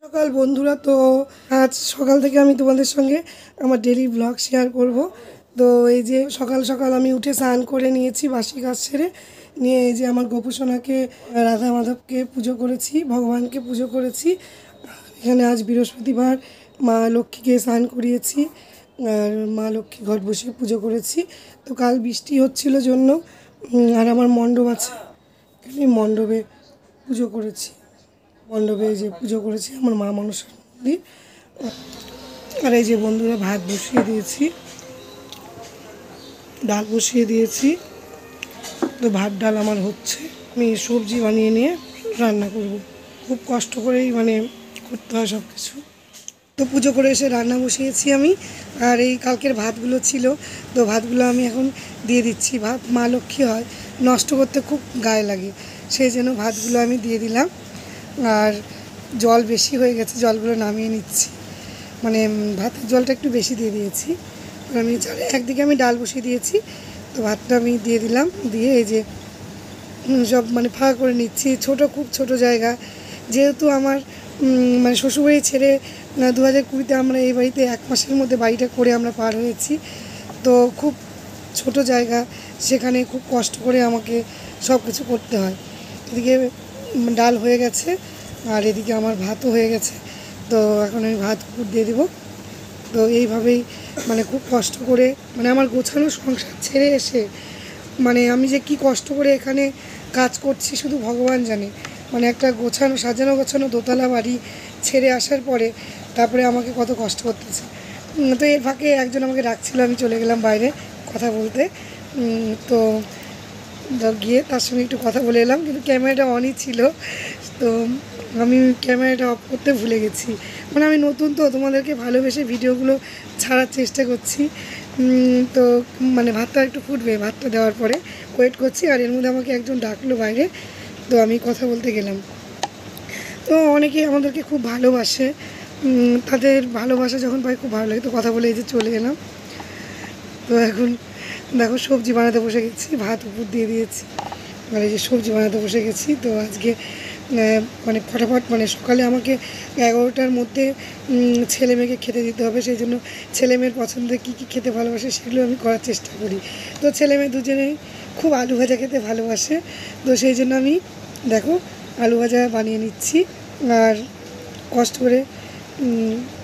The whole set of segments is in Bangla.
সকাল বন্ধুরা, তো আজ সকাল থেকে আমি তোমাদের সঙ্গে আমার ডেলি ব্লগ শেয়ার করব। তো এই যে সকাল সকাল আমি উঠে স্নান করে নিয়েছি, বাসি কাজ সেরে নিয়ে এই যে আমার গোপুসোনাকে রাধা মাধবকে পুজো করেছি, ভগবানকে পুজো করেছি। এখানে আজ বৃহস্পতিবার, মা লক্ষ্মীকে স্নান করিয়েছি আর মা লক্ষ্মী ঘট বসিয়ে পুজো করেছি। তো কাল বৃষ্টি হচ্ছিল জন্য আর আমার মণ্ডপ আছে, এখানে মণ্ডপে পুজো করেছি। মণ্ডপে যে পুজো করেছি আমার মা মনসার মন্দির। আর এই যে বন্ধুরা, ভাত বসিয়ে দিয়েছি, ডাল বসিয়ে দিয়েছি। তো ভাত ডাল আমার হচ্ছে, আমি সবজি বানিয়ে নিয়ে রান্না করব। খুব কষ্ট করেই করতে হয় সব কিছু। তো পুজো করে এসে রান্না বসিয়েছি আমি। আর এই কালকের ভাতগুলো ছিল, তো ভাতগুলো আমি এখন দিয়ে দিচ্ছি। ভাত মা লক্ষ্মী হয়, নষ্ট করতে খুব গায়ে লাগে, সেই জন্য ভাতগুলো আমি দিয়ে দিলাম। আর জল বেশি হয়ে গেছে, জলগুলো নামিয়ে নিচ্ছি, ভাতের জলটা একটু বেশি দিয়ে দিয়েছি। আমি একদিকে আমি ডাল বসিয়ে দিয়েছি, তো ভাতটা আমি দিয়ে দিলাম, দিয়ে এই যে সব ফাঁকা করে নিচ্ছি। খুব ছোট জায়গা, যেহেতু আমার শ্বশুরবাড়ি ছেড়ে 2020-তে আমরা এই বাড়িতে 1 মাসের মধ্যে বাড়িটা করে আমরা পার হয়েছি। তো খুব ছোট জায়গা, সেখানে খুব কষ্ট করে আমাকে সব কিছু করতে হয়। এদিকে ডাল হয়ে গেছে আর এদিকে আমার ভাতও হয়ে গেছে। তো এখন আমি ভাত দিয়ে দেবো। তো এইভাবেই খুব কষ্ট করে আমার গোছানো সংসার ছেড়ে এসে আমি যে কি কষ্ট করে এখানে কাজ করছি শুধু ভগবান জানে। একটা সাজানো গোছানো দোতলা বাড়ি ছেড়ে আসার পরে তারপরে আমাকে কত কষ্ট করতেছে। তো এর ফাঁকে একজন আমাকে ডাকছিল, আমি চলে গেলাম বাইরে কথা বলতে। তো গিয়ে তার সঙ্গে একটু কথা বলে এলাম, কিন্তু ক্যামেরাটা অনই ছিল। তো আমি ক্যামেরাটা অফ করতে ভুলে গেছি। আমি নতুন, তো তোমাদেরকে ভালোবেসে ভিডিওগুলো ছাড়ার চেষ্টা করছি। তো ভাতটা একটু ফুটবে, ভাতটা দেওয়ার পরে ওয়েট করছি। আর এর মধ্যে আমাকে একজন ডাকলো বাইরে, তো আমি কথা বলতে গেলাম। তো অনেকেই আমাদেরকে খুব ভালোবাসে, তাদের ভালোবাসা যখন পাই খুব ভালো লাগে। তো কথা বলে এই যে চলে এলাম। তো এখন দেখো সবজি বানাতে বসে গেছি, ভাত উপর দিয়ে দিয়েছি আর এই যে সবজি বানাতে বসে গেছি। তো আজকে ফটাফট সকালে আমাকে 11টার মধ্যে ছেলে মেয়েকে খেতে দিতে হবে, সেই জন্য ছেলে মেয়ের পছন্দে কী কী খেতে ভালোবাসে সেগুলো আমি করার চেষ্টা করি। তো ছেলে মেয়ে দুজনেই খুব আলু ভাজা খেতে ভালোবাসে, তো সেই জন্য আমি দেখো আলু ভাজা বানিয়ে নিচ্ছি আর কষ্ট করে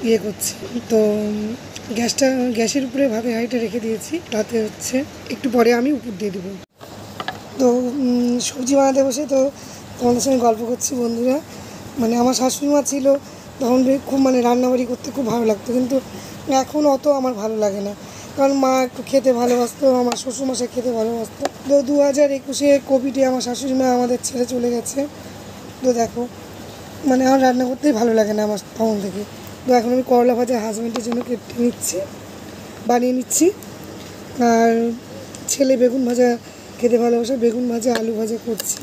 ইয়ে করছি। তো গ্যাসের উপরে ভাবে হাঁড়িটা রেখে দিয়েছি, তাতে হচ্ছে একটু পরে আমি উপর দিয়ে দেবো। তো সবজি বানাতে বসে তো তোমাদের সঙ্গে গল্প করছি বন্ধুরা। আমার শাশুড়ি মা ছিল তখন খুব রান্নাবাড়ি করতে খুব ভালো লাগতো, কিন্তু এখন অত আমার ভালো লাগে না, কারণ মা একটু খেতে ভালোবাসতো, আমার শ্বশুরমশাই খেতে ভালোবাসতো। তো 2021-এ কোভিডে আমার শাশুড়ি মা আমাদের ছেড়ে চলে গেছে। তো দেখো আমার রান্না করতেই ভালো লাগে না আমার তখন থেকে। তো এখন আমি করলা ভাজা হাজব্যান্ডের জন্য কেটে নিচ্ছি, বানিয়ে নিচ্ছি। আর ছেলে বেগুন ভাজা খেতে ভালোবাসে, বেগুন ভাজা আলু ভাজা করছি।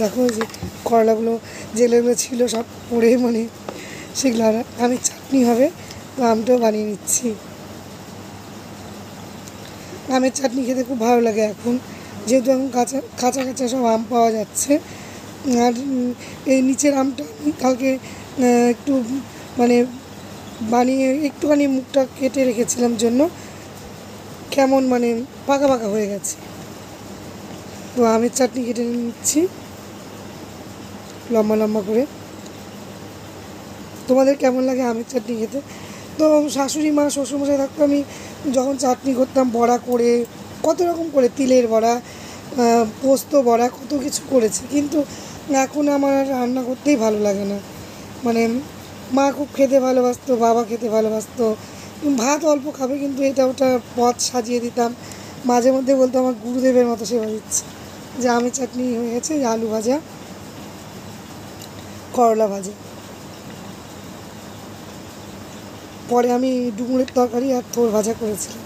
দেখো যে করলাগুলো যেগুলো ছিল সব পড়ে সেগুলো আর আমের চাটনি হবে, তো আমটাও বানিয়ে নিচ্ছি। আমের চাটনি খেতে খুব ভালো লাগে এখন, যেহেতু এখন কাঁচা কাঁচা কাঁচা সব আম পাওয়া যাচ্ছে। আর এই নিচের আমটা আমি কালকে একটু বানিয়ে একটুখানি মুখটা কেটে রেখেছিলাম জন্য কেমন পাকা পাকা হয়ে গেছে। তো আমের চাটনি কেটে নিচ্ছি লম্বা লম্বা করে। তোমাদের কেমন লাগে আমের চাটনি খেতে? তো শাশুড়ি মা শ্বশুরমশাই থাকতো, আমি যখন চাটনি করতাম বড়া করে, কত রকম করে তিলের বড়া, পোস্ত বড়া, কত কিছু করেছি, কিন্তু এখন আমার রান্না করতেই ভালো লাগে না। মা খুব খেতে ভালোবাসতো, বাবা খেতে ভালোবাসতো, ভাত অল্প খাবে, কিন্তু এটা ওটা পদ সাজিয়ে দিতাম। মাঝে মধ্যে বলতো আমার গুরুদেবের মতো সেবা দিচ্ছে। যে আমের চাটনি হয়ে গেছে, আলু ভাজা, করলা ভাজা, পরে আমি ডুমুরের তরকারি আর থোর ভাজা করেছিলাম।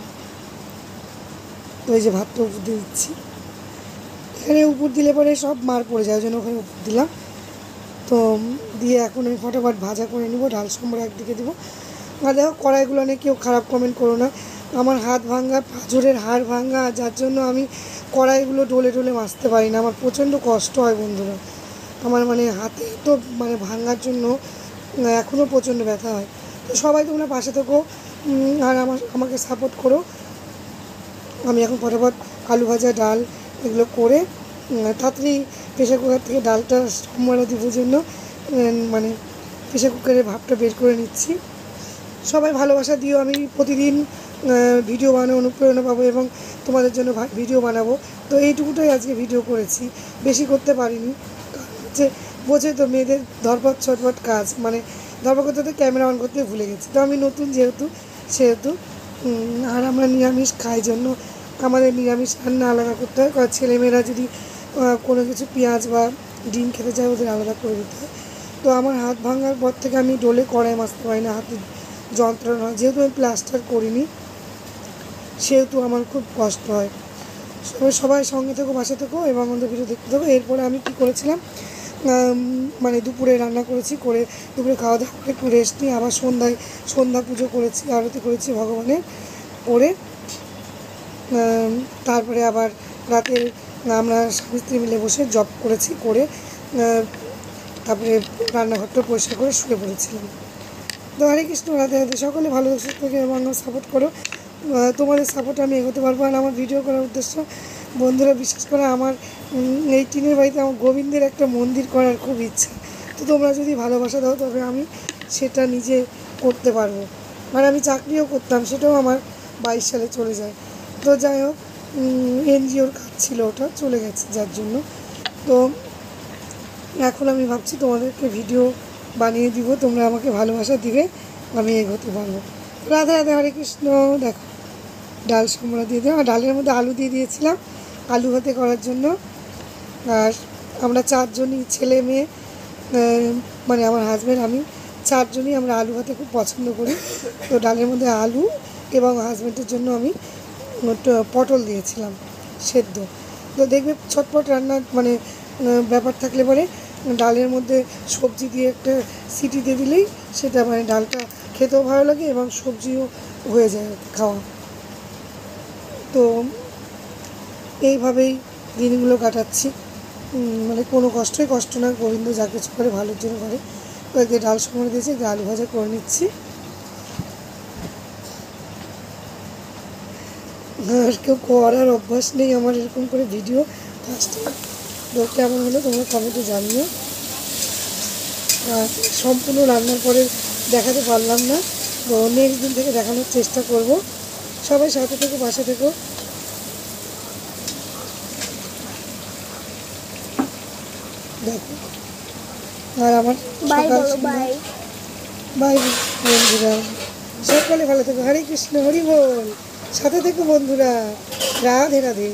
তো এই যে ভাতটা উপর দিয়ে দিচ্ছি, এখানে উপর দিলে পরে সব মার পড়ে যায়, ওই জন্য ওখানে উপর দিলাম। তো দিয়ে এখন আমি ফটাফট ভাজা করে নেবো, ডাল সম্বর একদিকে দেবো। আর দেখো কড়াইগুলো নিয়ে কেউ খারাপ কমেন্ট করো না, আমার হাত ভাঙা, পাঁজরের হাড় ভাঙা, যার জন্য আমি কড়াইগুলো ডলে ডলে মাজতে পারি না, আমার প্রচণ্ড কষ্ট হয় বন্ধুরা। আমার হাতে তো ভাঙার জন্য এখনও প্রচণ্ড ব্যথা হয়। তো সবাই তোমরা পাশে থেকো আর আমাকে সাপোর্ট করো। আমি এখন ফটাফট আলু ভাজা, ডাল এগুলো করে তাড়াতাড়ি প্রেশার কুকার থেকে ডালটা সম্মানে দেওয়ার জন্য মানে প্রেশার কুকারের ভাপটা বের করে নিচ্ছি। সবাই ভালোবাসা দিও। আমি প্রতিদিন ভিডিও বানানো অনুপ্রেরণা পাবো এবং তোমাদের জন্য ভিডিও বানাবো। তো এইটুকুটাই আজকে ভিডিও করেছি, বেশি করতে পারিনি। কারণ হচ্ছে বোঝে তো মেয়েদের ধরপট ছটপট কাজ, মানে ধরপট করতে ক্যামেরা অন করতে ভুলে গেছি। তো আমি নতুন সেহেতু আর আমরা নিরামিষ খাই জন্য আমাদের নিরামিষ রান্না আলাদা করতে হয়। কারণ ছেলেমেয়েরা যদি কোনো কিছু পেঁয়াজ বা ডিম খেতে চায় ওদের আলাদা করে দিতে হয়। তো আমার হাত ভাঙার পর থেকে আমি ডোলে কড়াই মাজতে পারি না, হাতে যন্ত্রণা হয়। যেহেতু আমি প্লাস্টার করিনি সেহেতু আমার খুব কষ্ট হয়। সবাই সঙ্গে থেকো, পাশে থেকো এবং আমাদের ভিডিও দেখতে থাকো। এরপরে আমি কী করেছিলাম, মানে দুপুরে রান্না করেছি, করে দুপুরে খাওয়া দাওয়া করে একটু রেস্ট নিয়ে আবার সন্ধ্যা পুজো করেছি, আরতি করেছি ভগবানের করে। তারপরে আবার রাতে আমরা স্বামী স্ত্রী মিলে বসে জব করেছি, করে তারপরে রান্নাঘরটা পরিষ্কার করে শুয়ে পড়েছিলাম। তো হরে কৃষ্ণ, রাধে রাধে। সকলে ভালো সুস্থ থেকে এবং সাপোর্ট করো। তোমাদের সাপোর্টে আমি এগোতে পারবো। আর আমার ভিডিও করার উদ্দেশ্য, বন্ধুরা বিশেষ করে আমার এই টিনের বাড়িতে আমার গোবিন্দের একটা মন্দির করার খুব ইচ্ছা। তো তোমরা যদি ভালোবাসা দাও তবে আমি সেটা নিজে করতে পারবো। মানে আমি চাকরিও করতাম, সেটাও আমার 22 সালে চলে যায়। তো যাই হোক, এনজিওর কাজ ছিল, ওটা চলে গেছে যার জন্য। তো এখন আমি ভাবছি তোমাদেরকে ভিডিও বানিয়ে দিব, তোমরা আমাকে ভালোবাসা দিবে, আমি এগোতে পারবো। রাধে রাধে, হরে কৃষ্ণ। দেখো ডাল সম্বরা দিয়ে দিলাম, আর ডালের মধ্যে আলু দিয়ে দিয়েছিলাম আলু ভাতে করার জন্য। আর আমরা 4 জনই, ছেলে মেয়ে মানে আমার হাজব্যান্ড, আমি 4 জনই আমরা আলু ভাতে খুব পছন্দ করি। তো ডালের মধ্যে আলু এবং হাজব্যান্ডের জন্য আমি পটল দিয়েছিলাম সেদ্ধ। তো দেখবে ছটপট রান্না মানে ব্যাপার থাকলে পরে ডালের মধ্যে সবজি দিয়ে একটা সিটি দিয়ে দিলেই সেটা মানে ডালটা খেতেও ভালো লাগে এবং সবজিও হয়ে যায় খাওয়া। তো এইভাবেই দিনগুলো কাটাচ্ছি। মানে কোনো কষ্ট না, গোবিন্দ যা কিছু করে ভালোর জন্য করে। কয়েকদিন ডাল সময় দিয়েছি, একটু আলু ভাজা করে নিচ্ছি। আর কেউ করার অভ্যাস নেই আমার এরকম করে ভিডিও। ফার্স্ট তো কেমন হলো তোমরা কমেন্টে জানিও। আর সম্পূর্ণ রান্নার পরে দেখাতে পারলাম না, তো নেক্সট দিন থেকে দেখানোর চেষ্টা করব। সবাই সাথে থেকো, পাশে থেকো। দেখো আর আমার বাই বন্ধুরা, সকলে ভালো থেকো। হরে কৃষ্ণ, হরি বল। সাথে থেকো বন্ধুরা। রাধে রাধে।